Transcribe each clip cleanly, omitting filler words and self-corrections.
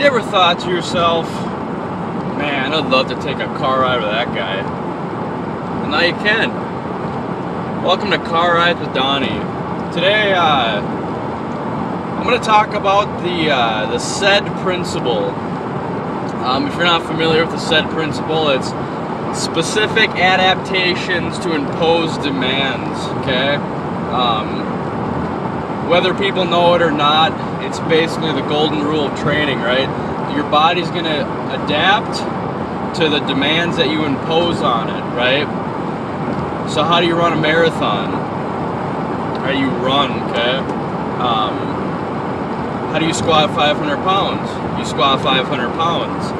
You ever thought to yourself, man, I'd love to take a car ride with that guy? And now you can. Welcome to Car Rides with Donnie. Today, I'm going to talk about the SAID principle. If you're not familiar with the SAID principle, it's specific adaptations to impose demands, okay? Whether people know it or not, it's basically the golden rule of training, right? Your body's going to adapt to the demands that you impose on it, right? So how do you run a marathon? Right, you run, okay? How do you squat 500 pounds? You squat 500 pounds.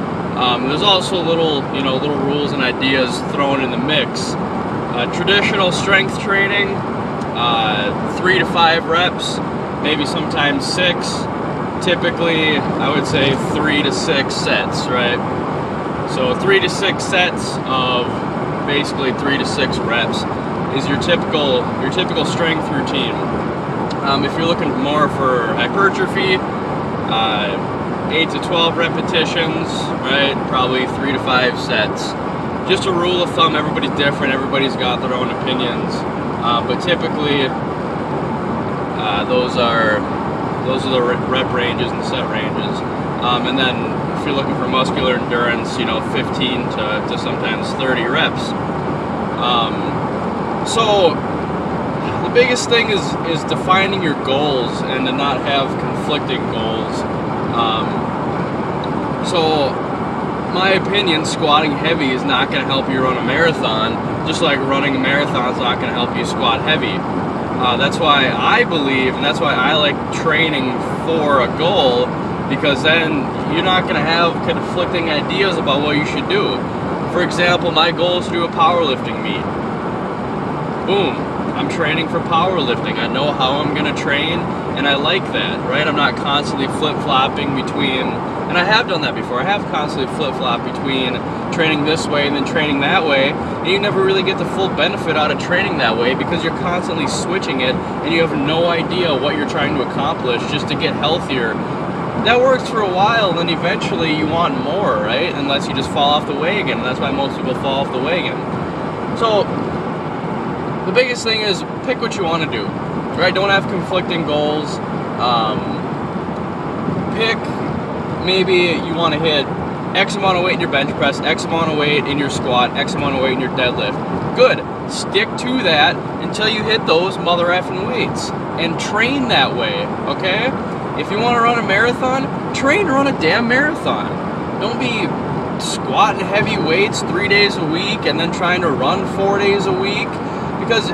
There's also little rules and ideas thrown in the mix. Traditional strength training, 3 to 5 reps, maybe sometimes 6. Typically, I would say 3 to 6 sets, right? So 3 to 6 sets of basically 3 to 6 reps is your typical strength routine. If you're looking more for hypertrophy, 8 to 12 repetitions, right? Probably 3 to 5 sets. Just a rule of thumb. Everybody's different. Everybody's got their own opinions, but typically those are the rep ranges and set ranges. And then if you're looking for muscular endurance, 15 to sometimes 30 reps. So the biggest thing is defining your goals and to not have conflicting goals. So my opinion, squatting heavy is not going to help you run a marathon, just like running a marathon is not going to help you squat heavy. That's why I believe, and that's why I like training for a goal, because then you're not going to have conflicting ideas about what you should do. For example, my goal is to do a powerlifting meet. Boom, I'm training for powerlifting. I know how I'm going to train, and I like that, right? I'm not constantly flip-flopping between, and I have done that before. I have constantly flip-flopped between training this way and then training that way, and you never really get the full benefit out of training that way because you're constantly switching it, and you have no idea what you're trying to accomplish just to get healthier. That works for a while, then eventually you want more, right? Unless you just fall off the wagon, and that's why most people fall off the wagon. So the biggest thing is pick what you want to do, right? Don't have conflicting goals. Pick, maybe you want to hit X amount of weight in your bench press, X amount of weight in your squat, X amount of weight in your deadlift. Good. Stick to that until you hit those mother effing weights and train that way, okay? If you want to run a marathon, train to run a damn marathon. Don't be squatting heavy weights 3 days a week and then trying to run 4 days a week, because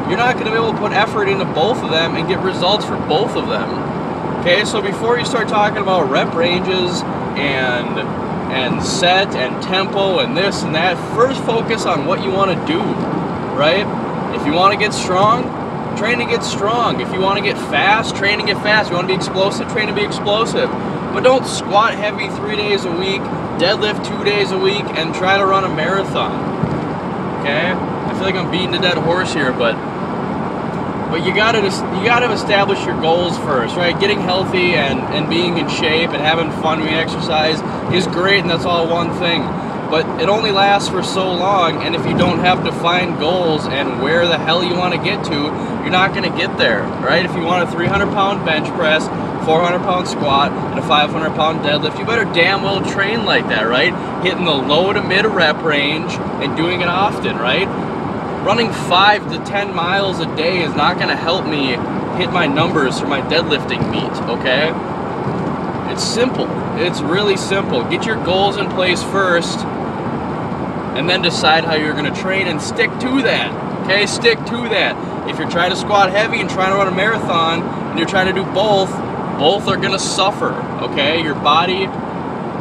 you're not going to be able to put effort into both of them and get results for both of them. Okay, so before you start talking about rep ranges and set and tempo and this and that, first focus on what you want to do, right? If you want to get strong, train to get strong. If you want to get fast, train to get fast. If you want to be explosive, train to be explosive. But don't squat heavy 3 days a week, deadlift 2 days a week, and try to run a marathon. Okay? I feel like I'm beating a dead horse here, but you gotta establish your goals first, right? Getting healthy and being in shape and having fun when you exercise is great, and that's all one thing. But it only lasts for so long, and if you don't have defined goals and where the hell you want to get to, you're not going to get there, right? If you want a 300-pound bench press, 400-pound squat, and a 500-pound deadlift, you better damn well train like that, right? Hitting the low to mid rep range and doing it often, right? Running 5 to 10 miles a day is not going to help me hit my numbers for my deadlifting meet, okay? It's simple. It's really simple. Get your goals in place first, and then decide how you're going to train and stick to that, okay? Stick to that. If you're trying to squat heavy and trying to run a marathon, and you're trying to do both are going to suffer, okay? Your body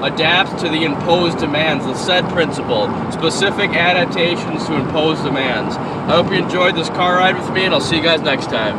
adapts to the imposed demands, the SAID principle, specific adaptations to imposed demands. I hope you enjoyed this car ride with me, and I'll see you guys next time.